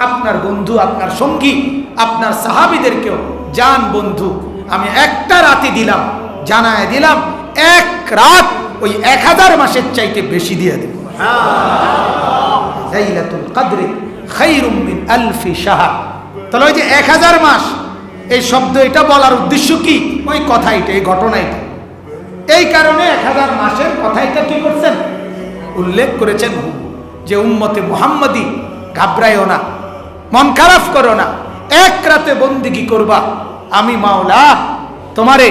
আপনার বন্ধু, আপনার সঙ্গী, আপনার সাহাবীদেরকেও, জান বন্ধু আমি একটা রাতে দিলাম, জানায় দিলাম, এক রাত ওই 1000 মাসের চাইতে বেশি দিয়ে দেব। লাইলাতুল কদরে খায়রুম মিন আলফি শাহর। তাহলে ওই যে 1000 মাস, এই শব্দ এটা বলার উদ্দেশ্য কি? ওই কথা এটা, এই ঘটনা এটা। এই কারণে 1000 মাসের কথা এটা কি করছেন? উল্লেখ করেছেন যে উম্মতে মুহাম্মাদি ঘাবড়াইও না, মন খারাপ করো না, এক রাতে বন্দেগী করবা, আমি মাওলা তোমারে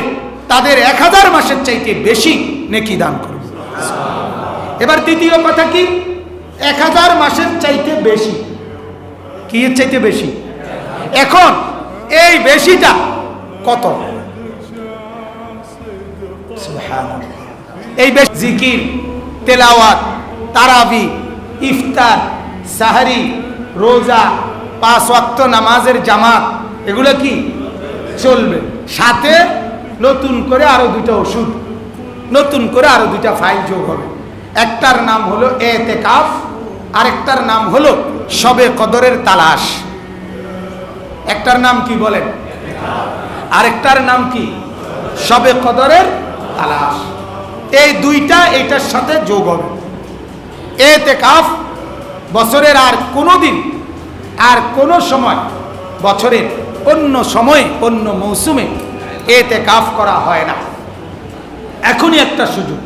তাদের 1000 মাসের চাইতে বেশি নেকি দান করব। এবার দ্বিতীয় কথা কি? 1000 মাসের চাইতে বেশি, কি এর চাইতে বেশি? এখন এই বেশিটা কত? সুবহানাল্লাহ। এই বেশি জিকির, তেলাওয়াত, তারাবি, ইফতার, সাহরি, রোজা, 5 ওয়াক্ত নামাজের জামাত, এগুলো কি চলবে। সাথে নতুন করে আরো 2টা ওষুধ, নতুন করে আরো 2টা ফাইল যোগ হবে। একটার নাম হলো এতেকাফ, আরেকটার নাম হলো শবে কদরের তালাশ। একটার নাম কি বলেন? আরেকটার নাম কি? শবে কদরের তালাশ। এই 2টা এইটার সাথে যোগ হবে। এতেকাফ বছরের আর কোনো দিন, আর কোনো সময়, বছরের অন্য সময়ে, অন্য মৌসুমে এতেকাফ করা হয় না। এখনই একটা সুযোগ।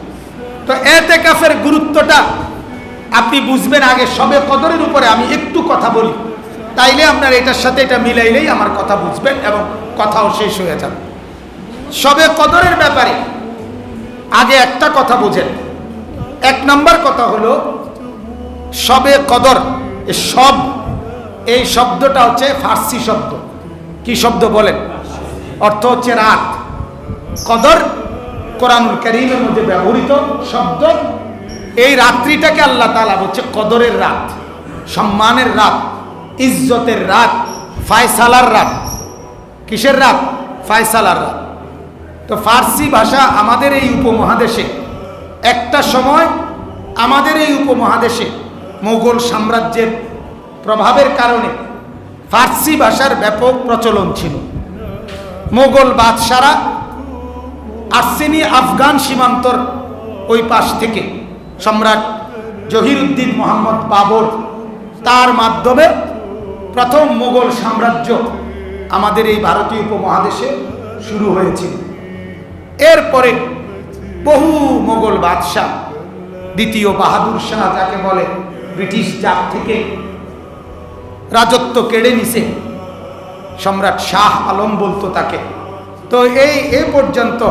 তো এতেকাফের গুরুত্বটা আপনি বুঝবেন আগে শবে কদরের উপরে আমি একটু কথা বলি, তাইলে আপনার এটার সাথে এটা মিলাইলেই আমার কথা বুঝবেন এবং কথাও শেষ হয়ে যাবে। শবে কদরের ব্যাপারে আগে একটা কথা বুঝেন। 1 নম্বর কথা হলো শবে কদর, সব এই শব্দটা হচ্ছে ফার্সি শব্দ। কি শব্দ বলেন? অর্থ হচ্ছে রাত। কদর কোরআনুল কারীমের মধ্যে ব্যবহৃত শব্দ। এই রাত্রিটাকে আল্লাহ তাআলা বলছে কদরের রাত, সম্মানের রাত, ইজ্জতের রাত, ফায়সালার রাত। কিসের রাত? ফায়সালার রাত। তো ফার্সি ভাষা আমাদের এই উপমহাদেশে একটা সময়, আমাদের এই উপমহাদেশে মোগল সাম্রাজ্যের প্রভাবের কারণে ফার্সি ভাষার ব্যাপক প্রচলন ছিল। মোগল বাদশারা আসেনি আফগান সীমান্তর ওই পাশ থেকে, সম্রাট জহিরুদ্দিন মোহাম্মদ বাবর, তার মাধ্যমে প্রথম মোগল সাম্রাজ্য আমাদের এই ভারতীয় উপমহাদেশে শুরু হয়েছিল। এরপরে বহু মোগল বাদশাহ, দ্বিতীয় বাহাদুর শাহ যাকে বলে, ব্রিটিশ জাত থেকে রাজত্ব কেড়ে নিছে, সম্রাট শাহ আলম বলতো তাকে। তো এই পর্যন্ত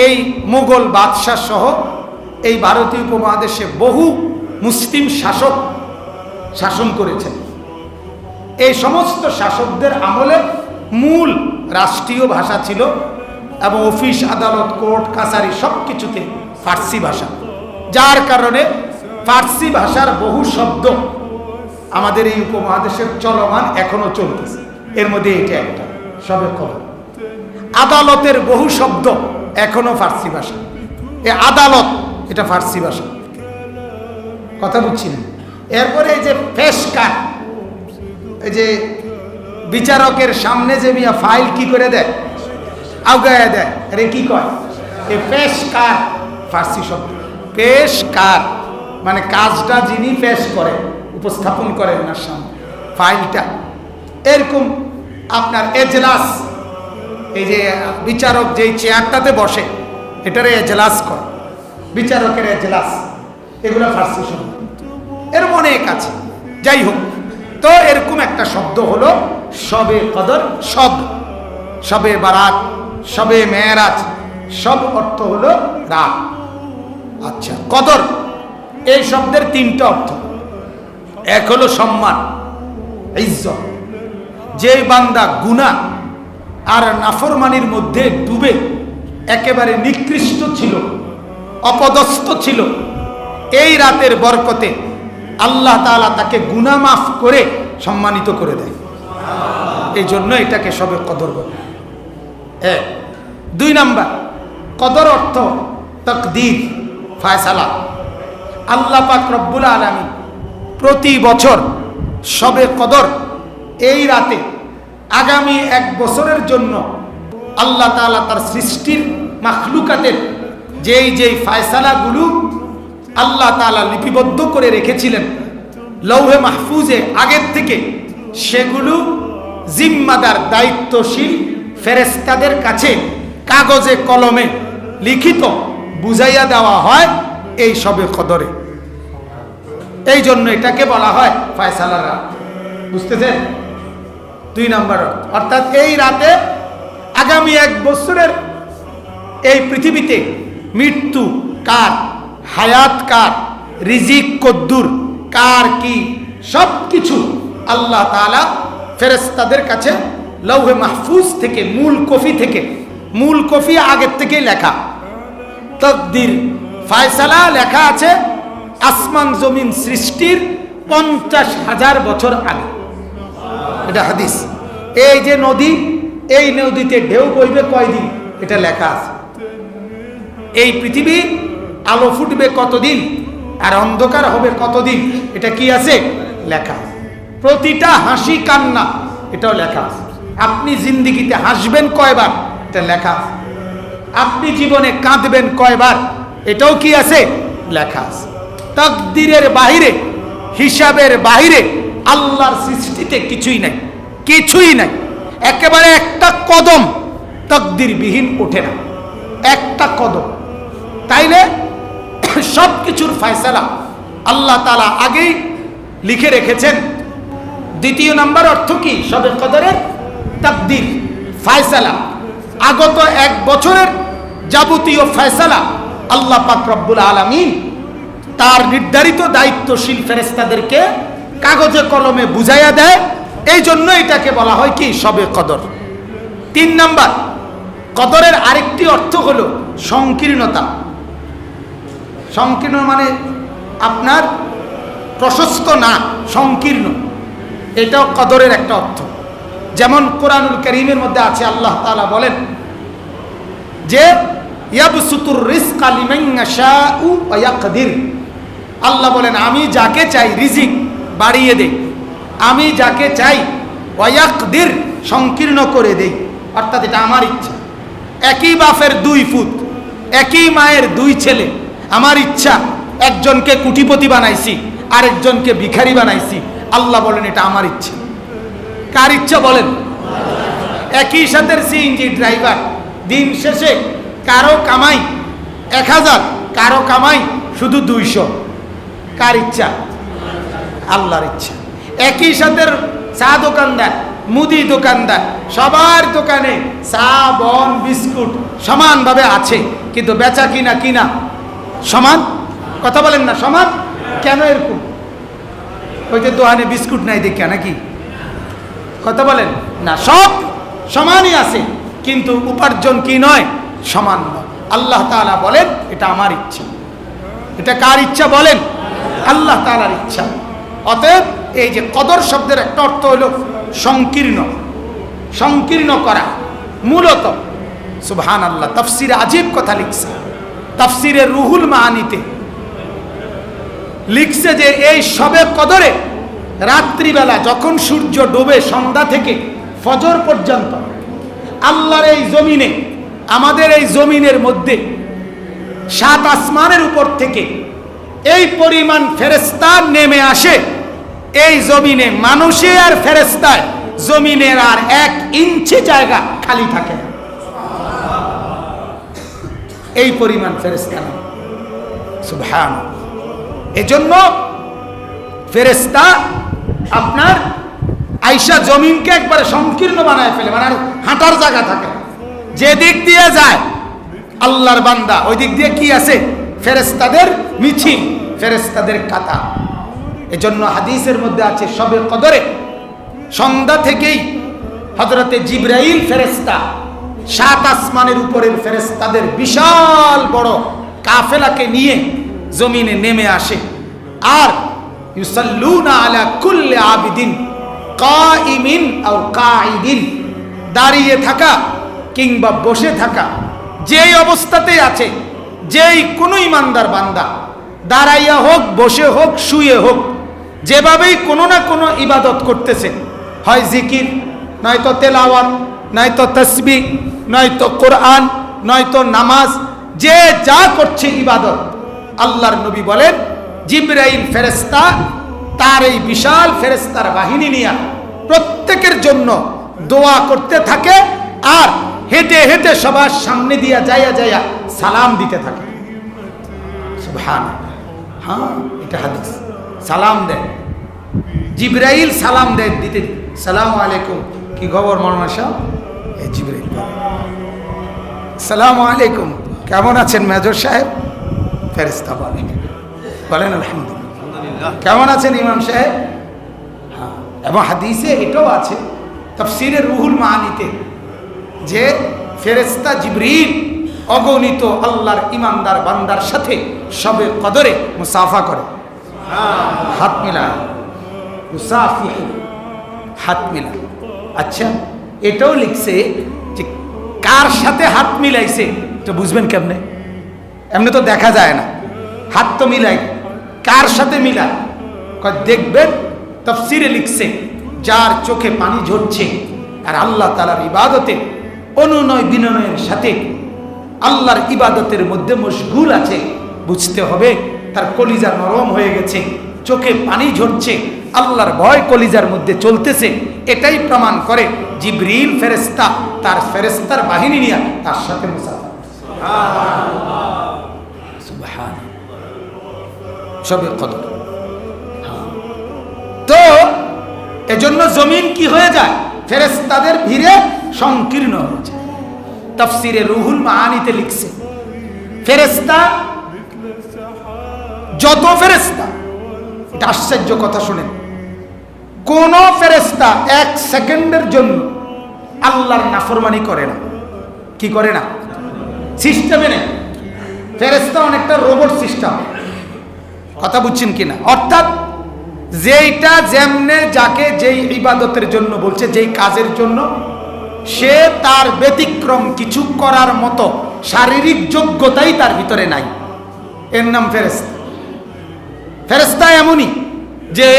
এই মোগল বাদশাহ সহ এই ভারতীয় উপমহাদেশে বহু মুসলিম শাসক শাসন করেছেন। এই সমস্ত শাসকদের আমলে মূল রাষ্ট্রীয় ভাষা ছিল এবং অফিস, আদালত, কোর্ট, কাছারি সব কিছুতে ফার্সি ভাষা। যার কারণে ফার্সি ভাষার বহু শব্দ আমাদের এই উপমহাদেশের চলমান, এখনো চলতেছে। এর মধ্যে এটা একটা শবে কদর। আদালতের বহু শব্দ এখনো ফার্সি ভাষা। এই আদালত এটা ফার্সি ভাষা, কথা বুঝছি না। এরপরে এই যে পেশকার, এই যে বিচারকের সামনে যে মিয়া ফাইল কি করে দেয়, আউগায় দেয়, আরে কি কয়? এই পেশকার ফার্সি শব্দ। পেশকার মানে কাজটা যিনি পেশ করেন, উপস্থাপন করেন ওনার সামনে ফাইলটা। এরকম আপনার এজলাস, এই যে বিচারক যেই চেয়ারটাতে বসে এটারে এজলাস করে, বিচারকের এজলাস, এগুলো ফার্সি শব্দ। এর অনেক আছে, যাই হোক। তো এরকম একটা শব্দ হলো শবে কদর। শবে বারাত, শবে মেরাজ, সব অর্থ হলো রাত। আচ্ছা, কদর এই শব্দের 3টা অর্থ। এক হলো সম্মান, ইজ্জত। যে বান্দা গুনাহ আর নাফরমানির মধ্যে ডুবে একেবারে নিকৃষ্ট ছিল, অপদস্থ ছিল, এই রাতের বরকতে আল্লাহ তাআলা তাকে গুনাহ মাফ করে সম্মানিত করে দেয়। এই জন্য এটাকে শবে কদর বলে। 2 নাম্বার, কদর অর্থ তাকদীর, ফায়সালা। আল্লাহ পাক রব্বুল আলামিন প্রতি বছর শবে কদর এই রাতে আগামী 1 বছরের জন্য আল্লাহ তাআলা তার সৃষ্টির মাখলুকাতের যেই ফায়সালাগুলো আল্লাহ তাআলা লিপিবদ্ধ করে রেখেছিলেন লৌহে মাহফুজে আগের থেকে, সেগুলো জিম্মাদার দায়িত্বশীল ফেরেশতাদের কাছে কাগজে কলমে লিখিত বুঝাইয়া দেওয়া হয় এই শবে কদরে। এই জন্য এটাকে বলা হয় ফায়সালার রাত। বুঝতেছেন? 2 নম্বর, অর্থাৎ এই রাতে আগামী 1 বছরের এই পৃথিবীতে মৃত্যু কার, হায়াত কার, রিজিক কদ্দুর, কার কি, সব কিছু আল্লাহ তাআলা ফেরেশতাদের কাছে লৌহে মাহফুজ থেকে, মূল কফি আগের থেকেই লেখা। তাকদীর ফায়সালা লেখা আছে আসমান জমিন সৃষ্টির 50,000 বছর আগে। এটা হাদিস। এই যে নদী, এই নদীতে ঢেউ বইবে কয়দিন, এটা লেখা আছে। এই পৃথিবী আলো ফুটবে কতদিন আর অন্ধকার হবে কতদিন, এটা কি আছে? লেখা আছে। প্রতিটা হাসি কান্না, এটাও লেখা আছে। আপনি জিন্দেগিতে হাসবেন কয়বার, এটা লেখা আছে। আপনি জীবনে কাঁদবেন কয়বার, এটাও কি আছে? লেখা আছে। তাকদীরের বাহিরে, হিসাবের বাহিরে আল্লাহর সৃষ্টিতে কিছুই নাই, কিছুই নাই। একেবারে একটা কদম তাকদীরবিহীন ওঠে না, একটা কদম। তাইলে সব কিছুর ফয়সালা আল্লাহ তাআলা আগেই লিখে রেখেছেন। 2 নম্বর অর্থ কি শবে কদরের? তাকদীর, ফয়সালা। আগত 1 বছরের যাবতীয় ফয়সালা আল্লাহ পাক রব্বুল আলামিন তার নির্ধারিত দায়িত্বশীল ফেরেশতাদেরকে কাগজে কলমে বুঝাইয়া দেয়। এই জন্য এটাকে বলা হয় কি শবে কদর। 3 নম্বর, কদরের আরেকটি অর্থ হলো সংকীর্ণতা। সংকীর্ণ মানে আপনার প্রশস্ত না, সংকীর্ণ, এটাও কদরের একটা অর্থ। যেমন কোরআনুল কারীমের মধ্যে আছে, আল্লাহ তাআলা বলেন যে ইয়াবসুতুর রিজকা লিমান ইয়াশাউ ওয়া ইয়াকদির। আল্লাহ বলেন আমি যাকে চাই রিজিক বাড়িয়ে দেই, আমি যাকে চাই ওয়া ইয়াকদির সংকীর্ণ করে দেই। অর্থাৎ এটা আমার ইচ্ছা। একই বাপের 2 পুত, একই মায়ের 2 ছেলে, আমার ইচ্ছা একজনকে কোটিপতি বানাইছি, আরেকজনকে ভিখারি বানাইছি। আল্লাহ বলেন এটা আমার ইচ্ছা। কার ইচ্ছা বলেন? একই সাথে সিএনজি ড্রাইভার, দিন শেষে কারো কামাই 1000, কারো কামাই শুধু 200। কার ইচ্ছা? আল্লাহর ইচ্ছা। একই সাথে চা দোকানদার, মুদি দোকানদার, সবার দোকানে চা, বন, বিস্কুট সমানভাবে আছে, কিন্তু বেচা কিনা সমান। কথা বলেন না সমান? কেন এরকম? ওই যে দোকানে বিস্কুট নাই দেখা নাকি? কথা বলেন না, সব সমানই আছে, কিন্তু উপার্জন কি নয়, সমান নয়। আল্লাহ তাআলা বলেন এটা আমার ইচ্ছা। এটা কার ইচ্ছা বলেন? আল্লাহ তাআলার ইচ্ছা। অতএব এই যে কদর শব্দের একটা অর্থ হলো সংকীর্ণ, সংকীর্ণ করা। মূলত সুবহানাল্লাহ, তাফসীরে আজীব কথা লিখছে। তাফসীরে রুহুল মাআনিতে লিখছে যে এই শবে কদরে রাত্রিবেলা যখন সূর্য ডোবে, সন্ধ্যা থেকে ফজর পর্যন্ত আল্লাহর এই জমিনে, আমাদের এই জমিনের মধ্যে 7 আসমানের উপর থেকে এই পরিমাণ ফেরেশতা নেমে আসে এই জমিনে। মানুষে আর ফেরেশতায় জমিনের আর 1 ইঞ্চি জায়গা খালি থাকে না, এই পরিমাণ ফেরেশতা। সুবহানাল্লাহ। এজন্য ফেরেশতা আপনার আইসা জমিনকে একবারে সংকীর্ণ বানায় ফেলে, মানে আর হাঁটার জায়গা থাকে। যে দিক দিয়ে যায় আল্লাহর বান্দা, ওই দিক দিয়ে কি আছে? ফেরেশতাদের মিছিল, ফেরেশতাদের কাতা। এজন্য হাদিসের মধ্যে আছে শবে কদরে সন্ধ্যা থেকেই হযরতে জিবরাইল ফেরেশতা 7 আসমানের উপরের ফেরেশতাদের বিশাল বড় কাফেলাকে নিয়ে জমিনে নেমে আসে। আর ইউসাল্লুনা আলা কুল্লি আবিদিন কাইমিন আও কাঈদিন, দাঁড়িয়ে থাকা কিংবা বসে থাকা, যেই অবস্থাতেই আছে, যেই কোনো ইমানদার বান্দা দাঁড়াইয়া হোক, বসে হোক, শুয়ে হোক, যেভাবেই কোনো না কোনো ইবাদত করতেছে, হয় জিকির, নয়তো তেলাওয়াত, নয়তো তাসবিহ, নয়তো কোরআন, নয়তো নামাজ, যে যা করছে ইবাদত, আল্লাহর নবী বলেন জিবরাইল ফেরেশতা তার এই বিশাল ফেরেশতার বাহিনী নিয়ে প্রত্যেকের জন্য দোয়া করতে থাকে, আর হেঁটে হেঁটে সবার সামনে দিয়া যাইয়া সালাম দিতে থাকে। সুবহানাল্লাহ। হ্যাঁ, এটা হাদিস। সালাম দেয় জিবরাইল, সালাম দেয় দিতে, সালামু আলাইকুম, কি খবর মাওলানা সাহেব? এই জিবরাইল সালামু আলাইকুম, কেমন আছেন মেজর সাহেব? ফেরেশতা বলেন আলহামদুলিল্লাহ। কেমন আছেন ইমাম সাহেব? হ্যাঁ। এবং হাদিসে এটাও আছে, তাফসীরে রুহুল মাআনিতে, যে ফেরেশতা জিবরিল অগণিত আল্লাহর ইমানদার বান্দার সাথে সবে কদরে মুসাফা করে, হাত মিলায়, মুসাফিহু, হাত মিলায়। আচ্ছা, এটাও লিখছে যে কার সাথে হাত মিলাইছে তো বুঝবেন কেমনে? এমনি তো দেখা যায় না, হাত তো মিলাই, কার সাথে মিলায়? দেখবেন তাফসীরে লিখছে যার চোখে পানি ঝরছে আর আল্লাহ তাআলার ইবাদতে অনুনয় বিনয়ের সাথে আল্লাহর ইবাদতের মধ্যে মশগুল আছে, বুঝতে হবে তার কলিজা নরম হয়ে গেছে, চোখে পানি ঝরছে, আল্লাহর ভয় কলিজার মধ্যে চলতেছে। এটাই প্রমাণ করে জিবরিল ফেরেশতা তার ফেরেশতার বাহিনী নিয়ে তার সাথে মুসাফা। সুবহানাল্লাহ। সবে কদর। তো এজন্য জমিন কি হয়ে যায়? ফেরেশতাদের ভিড়ে সংকীর্ণ হয়ে যায়। তাফসীরে রুহুল মাআনিতে লিখছে ফেরেশতা, যত ফেরেশতা, এটা আশ্চর্য কথা শুনেন, কোন ফেরেশতা এক সেকেন্ডের জন্য আল্লাহর নাফরমানি করে না। কি করে না? সিস্টেমে নেই। ফেরেশতা অনেকটা রোবট সিস্টেম, কথা বুঝছেন কিনা? অর্থাৎ যেইটা যেমনে যাকে যেই ইবাদতের জন্য বলছে, যেই কাজের জন্য, সে তার ব্যতিক্রম কিছু করার মতো শারীরিক যোগ্যতাই তার ভিতরে নাই। এর নাম ফেরেশতা। ফেরেশতা এমনই যে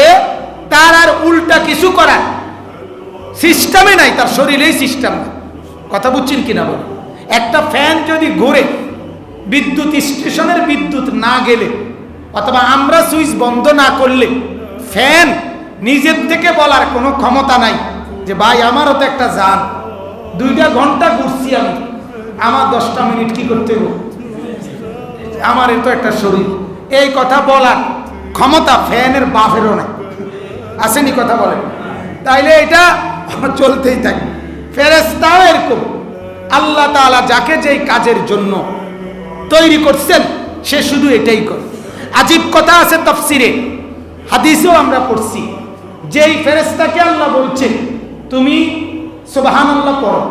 তার আর উল্টা কিছু করার সিস্টেমে নাই, তার শরীরেই সিস্টেম নাই। কথা বুঝছেন কিনা বলে? একটা ফ্যান যদি ঘুরে, বিদ্যুৎ স্টেশনের বিদ্যুৎ না গেলে অথবা আমরা সুইচ বন্ধ না করলে ফ্যান নিজের থেকে বলার কোনো ক্ষমতা নাই যে ভাই আমারও তো একটা যান, 2 ঘন্টা ঘুরছি আমি, আমার 10টা মিনিট কি করতে হবে, আমার তো একটা শরীর, এই কথা বলার ক্ষমতা ফ্যানের বাপেরও নাই। আসেনি কথা বলেন? তাইলে এটা চলতেই থাকে। ফেরেশতাও এরকম, আল্লাহ তাআলা যাকে যেই কাজের জন্য তৈরি করছেন সে শুধু এটাই করে। আজীব কথা আছে তাফসীরে, হাদিসেও আমরা পড়ছি, যেই ফেরেশতাকে আল্লাহ বলছে তুমি সুবহানাল্লাহ পড়ো,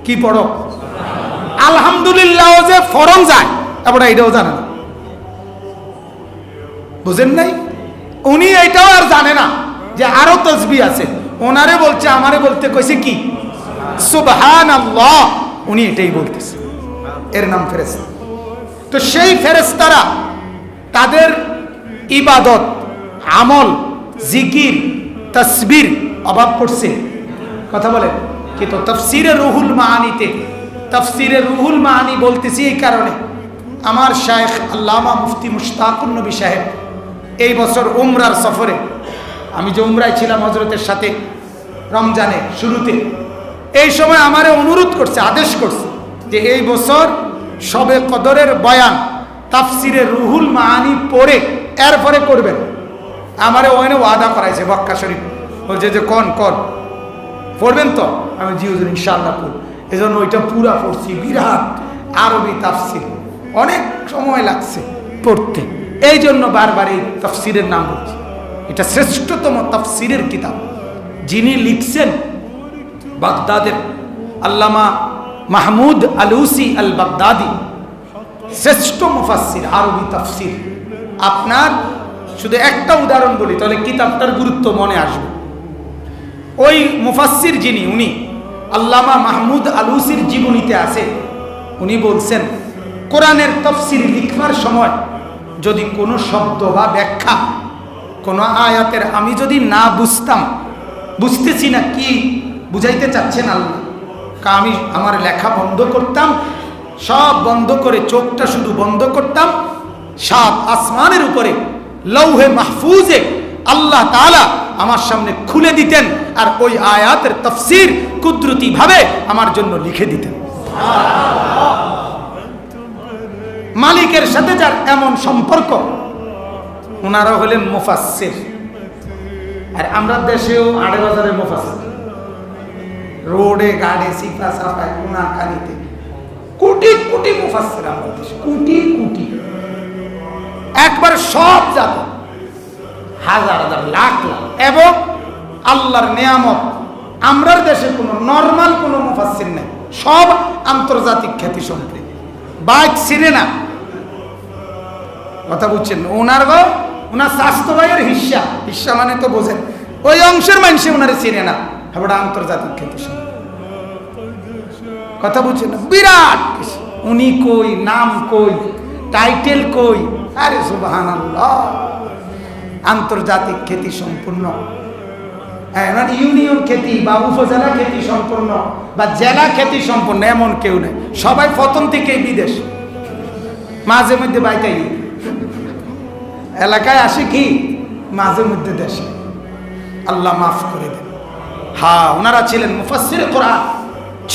কি পড়ো? আলহামদুলিল্লাহ যে ফরজ যায়, আপনারা এটাও জানেন, বুঝেন নাই? উনি এটাও আর জানে না যে আরো তাসবিহ আছে, ওনারে বলছে, আমারে বলতে কইছে কি সুবহানাল্লাহ, উনি এটাই বলতেছে, এর নাম ফেরেশতা। তো সেই ফেরেশতারা তাদের ইবাদত, আমল, জিকির, তাসবির অভাব পড়ছে, কথা বলেন কি? তো তাফসীরে রুহুল মাআনিতে, তাফসীরে রুহুল মাআনি বলতেছি এই কারণে, আমার শায়েখ আল্লামা মুফতি মুশতাকুন নবী সাহেব এই বছর উমরার সফরে, আমি যে উমরায় ছিলাম হযরতের সাথে রমজানের শুরুতে, এই সময় আমারে অনুরোধ করছে, আদেশ করছে যে এই বছর শবে কদরের বয়ান তাফসীরে রুহুল মাআনি পড়ে এরপরে করবেন। আমারে ওখানে ওয়াদা করাইছে মক্কা শরীফ, বলছে যে কোন পড়বেন তো? আমি জি হুজুর ইনশাআল্লাহ পড়ব। এজন্য ওইটা পুরা পড়ছি, বিরাট আরবি তাফসীর, অনেক সময় লাগছে পড়তে, এই জন্য বারবার এই তাফসীরের নাম বলছি। এটা শ্রেষ্ঠতম তাফসীরের কিতাব, যিনি লিখছেন বাগদাদের আল্লামা মাহমুদ আলুসি আল বাগদাদি, শ্রেষ্ঠ মুফাসসির আরবি তাফসীর। আপনার শুধু একটা উদাহরণ বলি তাহলে কিতাবটার গুরুত্ব মনে আসবে। ওই মুফাসসির যিনি, উনি আল্লামা মাহমুদ আলুসির জীবনীতে আছে, উনি বলছেন কোরআনের তাফসীর লিখবার সময় যদি কোনো শব্দ বা ব্যাখ্যা কোন আয়াতের আমি যদি না বুঝতাম, বুঝতেছি না কি বুঝাইতে চাচ্ছেন আল্লাহ, আমি আমার লেখা বন্ধ করতাম, সব বন্ধ করে চোখটা শুধু বন্ধ করতাম, 7 আসমানের উপরে লৌহে মাহফুজে আল্লাহ তাআলা আমার সামনে খুলে দিতেন, আর ওই আয়াতের তাফসীর কুদরতি ভাবে আমার জন্য লিখে দিতেন। মালিকের সাথে যার এমন সম্পর্ক, ওনারা হলেন মুফাসসির। আর আমরা দেশেও 8,000 মুফাসসির, রোডে গাড়ি সিফা সাফায় কোনা কানিতে কোটি কোটি মুফাসসির আমাদের দেশে, কোটি কোটি, একবার সব জাতি, হাজার হাজার লাখ লাখ। এবং আল্লাহর নিয়ামত, আমরার দেশে কোনো নরমাল কোনো মুফাসসির নেই, সব আন্তর্জাতিক খ্যাতি সম্পন্ন, বাইক ছিঁড়ে না, কথা বুঝছেন? ওনার স্বাস্থ্য ভাইয়ের হিস্সা, হিস্সা মানে তো বোঝেন, ওই অংশের মানুষে ওনারে চিনে না, ওটা আন্তর্জাতিক খ্যাতি সম্পন্ন, কথা বুঝছেন না? বিরাট কিছু, উনি কই, নাম কই, টাইটেল কই, আরে সুবহানাল্লাহ, আন্তর্জাতিক খ্যাতি সম্পূর্ণ। ইউনিয়ন খ্যাতি বা উপজেলা খ্যাতি সম্পন্ন বা জেলা খ্যাতি সম্পন্ন এমন কেউ নেই, সবাই প্রথম থেকেই বিদেশ, মাঝে মধ্যে বাইতাই এলাকায় আসে কি, মাঝে মধ্যে দেশে, আল্লাহ মাফ করে দেন। হ্যাঁ, ওনারা ছিলেন মুফাসসির কোরআন,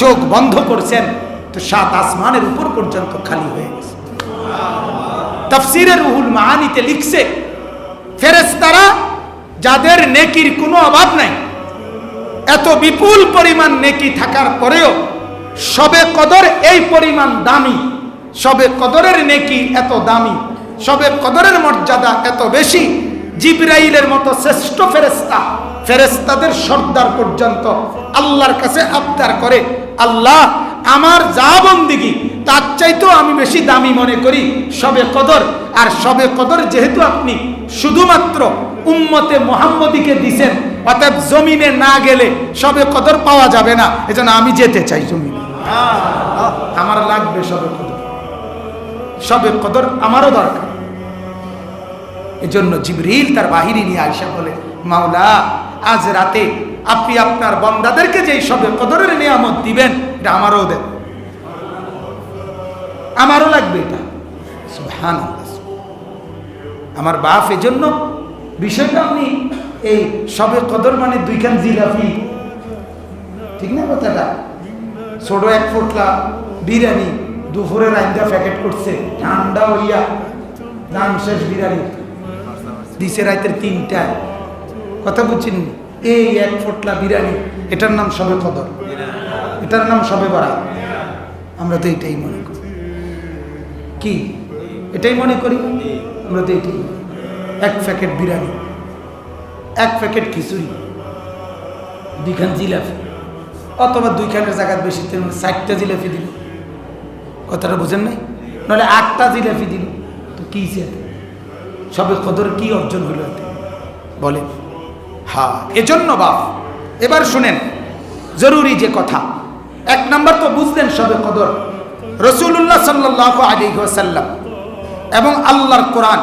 চোখ বন্ধ করছেন তো 7 আসমানের উপর পর্যন্ত খালি হয়ে গেছে। তাফসীরে রুহুল মাআনিতে লিখছে, ফেরেশতারা যাদের নেকির কোনো অভাব নাই, এত বিপুল পরিমাণ নেকি থাকার পরেও শবে কদর এই পরিমাণ দামি, শবে কদরের নেকি এত দামি, শবে কদরের মর্যাদা এত বেশি, জিবরাইলের মতো শ্রেষ্ঠ ফেরেশতা, ফেরেশতাদের সর্দার পর্যন্ত আল্লাহর কাছে আবদার করে, আল্লাহ আমার যা বন্দিগি তার চাইতেও আমি বেশি দামি মনে করি শবে কদর। আর শবে কদর যেহেতু আপনি শুধুমাত্র উম্মতে মুহাম্মদীকে দিছেন, অতএব জমিনে না গেলে শবে কদর পাওয়া যাবে না, এজন্য আমি যেতে চাই জমিনে, আমার লাগবে শবে কদর, শবে কদর আমারও দরকার। এজন্য জিবরিল তার বাহিনী নিয়ে আয়েশা বলে, মাওলা আজ রাতে আপনি আপনার বান্দাদেরকে যেই শবে কদরের নিয়ামত দিবেন, এটা আমারও দেন, আমারও লাগবে এটা। সুবহানাল্লাহ, আমার বাপ, এজন্য বিষয়টা আপনি এই শবে কদর মানে 2 খান জিলাপি, ঠিক না কথাটা? ছোট 1 ফুটলা বিরিয়ানি দুপুরে রাইন্দা প্যাকেট করছে, ঠান্ডা হইয়া দাম শেষ বিরিয়ানি দিছে রাতের 3টায়, কথা বুঝছেন? এই 1 ফুটলা বিরিয়ানি, এটার নাম শবে কদর, এটার নাম শবে বরাত। আমরা তো এটাই মনে করি, কি এটাই মনে করি আমরা তো এটাই। 1 প্যাকেট বিরিয়ানি, 1 প্যাকেট খিচুড়ি, 2 খান জিলাপি, অথবা 2 খানের জায়গায় বেশি 4টা জিলাপি দিল, কথাটা বুঝেন নাই? নাহলে 8টা জিলাপি দিল, তো কি শবে কদর কি অর্জন হলো এতে বলে? হ্যাঁ, এজন্য বাপ এবার শুনেন জরুরি যে কথা, 1 নাম্বার তো বুঝলেন শবে কদর রাসূলুল্লাহ সাল্লাল্লাহু আলাইহি ওয়াসাল্লাম এবং আল্লাহর কোরআন,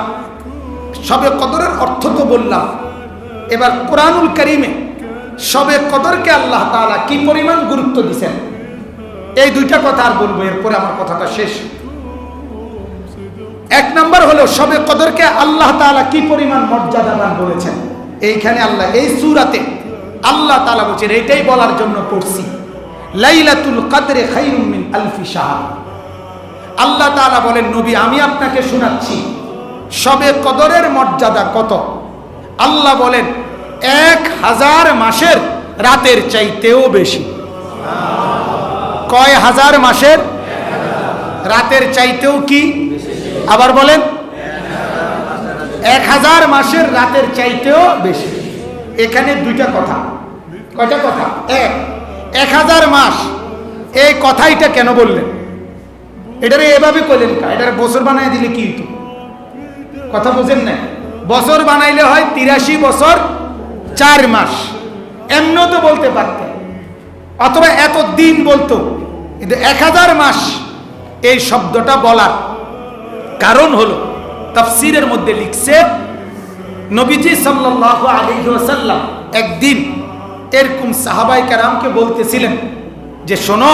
শবে কদরের অর্থ তো বললাম। এবার কোরআনুল কারীমে শবে কদরকে আল্লাহ তাআলা কি পরিমাণ গুরুত্ব দিয়েছেন, এই 2টা কথা আর বলবো, এরপরে আমার কথাটা শেষ। 1 নাম্বার হলো শবে কদরকে আল্লাহ তাআলা কি পরিমাণ মর্যাদাবান বলেছেন। এইখানে আল্লাহ এই সূরাতে আল্লাহ তাআলা বলেছেন, এটাই বলার জন্য পড়ছি, লাইলাতুল কদরে খায়রুম মিন আলফি শাহর। আল্লাহ তাআলা বলেন, নবী আমি আপনাকে শোনাচ্ছি শবে কদরের মর্যাদা কত। আল্লাহ বলেন 1000 মাসের রাতের চাইতেও বেশি। কয় হাজার মাসের রাতের চাইতেও কি? আবার বলেন 1000 মাসের রাতের চাইতেও বেশি। এখানে 2টা কথা। কয়টা কথা? 1000 মাস, এই কথাইটা কেন বললেন? এটারে এভাবে কইলেন কা? এটারে বছর বানাই দিলে কি হতো? কথা বুঝেন না? বছর বানাইলে হয় 83 বছর 4 মাস, এমনও তো বলতে পারতেন, অথবা এত দিন বলতো, কিন্তু 1000 মাস এই শব্দটা বলার কারণ হলো তাফসীরের মধ্যে লিখছে নবীজি সাল্লাল্লাহু আলাইহি ওয়াসাল্লাম একদিন এরকম সাহাবায়ে কেরামকে বলতেছিলেন যে শোনো,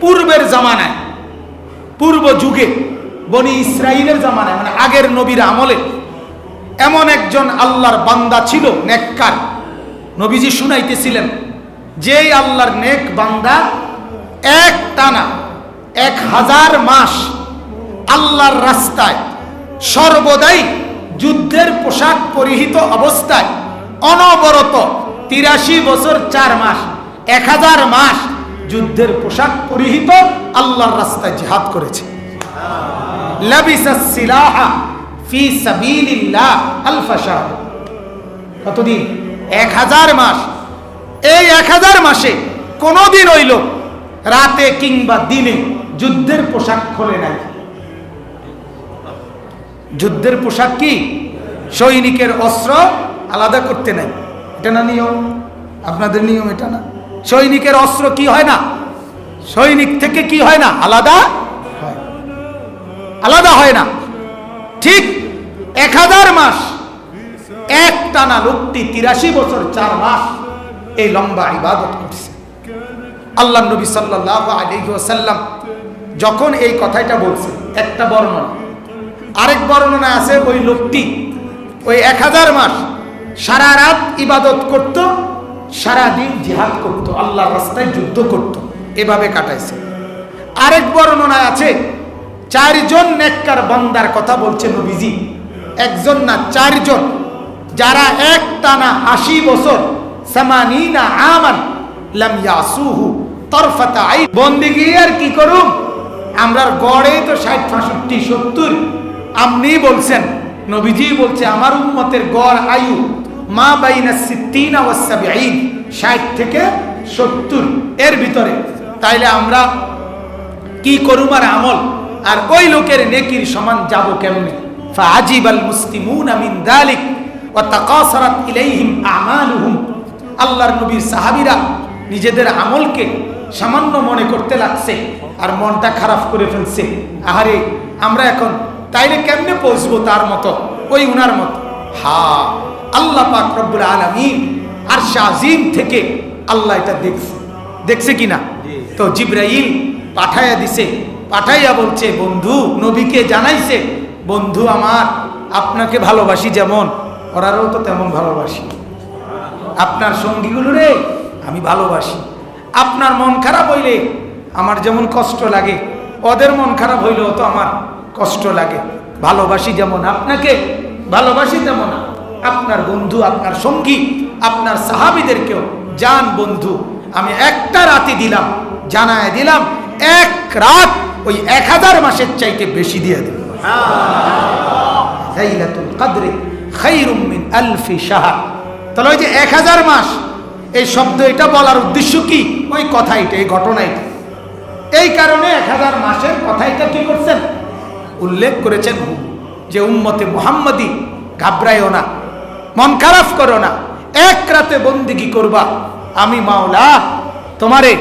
পূর্বের জামানায়, পূর্ব যুগে, বনি ইসরাইলের জামানায়, মানে আগের নবীর আমলে এমন একজন আল্লাহর বান্দা ছিল নেককার। নবীজি শুনাইতেছিলেন যেই আল্লাহর নেক বান্দা এক টানা 1000 মাস আল্লাহর রাস্তায় সর্বদাই যুদ্ধের পোশাক পরিহিত অবস্থায় অনবরত 83 বছর 4 মাস 1000 মাস যুদ্ধের পোশাক পরিহিত আল্লাহর রাস্তায় জিহাদ করেছে। লাবিসাস সিলাহা ফি সাবিলিল্লাহ আলফা শাহর। কতদিন? 1000 মাস। এই 1000 মাসে কোনদিন হইল রাতে কিংবা দিনে যুদ্ধের পোশাক খোলে নাই। যুদ্ধের পোশাক কি? সৈনিকের অস্ত্র আলাদা করতে নাই, এটা না নিয়ম? আপনাদের নিয়ম এটা না? সৈনিকের অস্ত্র কি হয় না, সৈনিক থেকে কি হয় না, আলাদা হয়, আলাদা হয় না। ঠিক 1000 মাস এক টানা লোকটি 83 বছর 4 মাস এই লম্বা ইবাদত করছে। আল্লাহ নবী সাল্লাল্লাহু আলাইহি ওয়াসাল্লাম যখন এই কথাটা বলছে, একটা বর্ণনা, আরেক বর্ণনা আছে ওই লোকটি ওই 1000 মাস সারা রাত ইবাদত করত, সারা দিন জিহাদ করত, আল্লাহর রাস্তায় যুদ্ধ করত, এভাবে কাটাইছে। আরেক বর্ণনা আছে 4 জন নেককার বান্দার কথা বলছে নবীজি, একজন না 4 জন, যারা এক টানা 80 বছর 80 আমান লাম ইয়াসুহু তরফাতা আইন। বন্দেগী আর কি করুম, আমরা গড়ে তো 60 65 70। আপনি বলছেন, নবীজি বলছে আমার উম্মতের গড় আয়ু মা বাইনা 60 ওয়া 70, 60 থেকে 70 এর ভিতরে। তাইলে আমরা কি করুম আর আমল, আর ওই লোকের নেকির সমান যাব কেমনে? ফাআজিবাল মুসলিমুনা মিন যালিক ওয়া তাকাসারাত ইলাইহিম আমালুহুম। আল্লাহর নবীর সাহাবীরা নিজেদের আমলকে সামান্য মনে করতে লাগছে আর মনটা খারাপ করে ফেলছে। আহারে আমরা এখন তাইলে কেমনে পৌঁছবো তার মতো, ওই উনার মতো? হ্যাঁ, আল্লাহ পাক রব্বুল আলামিন আরশ আজিম থেকে আল্লাহ এটা দেখছে কিনা? তো জিবরাইল পাঠাইয়া দিছে, পাঠাইয়া বলছে বন্ধু, নবীকে জানাইছে, বন্ধু আমার আপনাকে ভালোবাসি যেমন ওরাও তো তেমন ভালোবাসি, আপনার সঙ্গীগুলো রে আমি ভালোবাসি। আপনার মন খারাপ হইলে আমার যেমন কষ্ট লাগে, ওদের মন খারাপ হইলেও তো আমার কষ্ট লাগে। ভালোবাসি যেমন আপনাকে, ভালোবাসি তেমন আপনার বন্ধু, আপনার সঙ্গী, আপনার সাহাবীদেরকেও। জান বন্ধু, আমি একটা রাতে দিলাম, জানায় দিলাম, এক রাত ওই 1000 মাসের চাইতে বেশি দিয়ে দেব। লাইলাতুল কদরে খায়রুম মিন আলফি শাহর। তাহলে ওই যে 1000 মাস, এই শব্দ এটা বলার উদ্দেশ্য কি? ওই কথাইটা, এই ঘটনাইটা, এই কারণে 1000 মাসের কথাইটা কি করছেন? উল্লেখ করেছেন যে উম্মতে মুহাম্মাদি ঘাবড়াইও না, মন খারাপ করো না, এক রাতে বন্দেগী করবা, আমি মাওলা তোমারে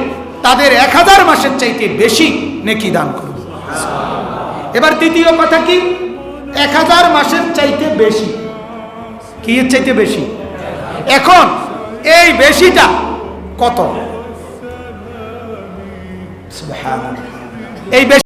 তাদের 1000 মাসের চাইতে বেশি নেকি দান করব। এবার দ্বিতীয় কথা কি? 1000 মাসের চাইতে বেশি, কি এর চাইতে বেশি? এখন এই বেশিটা কত? সুবহানাল্লাহ, এই বেশি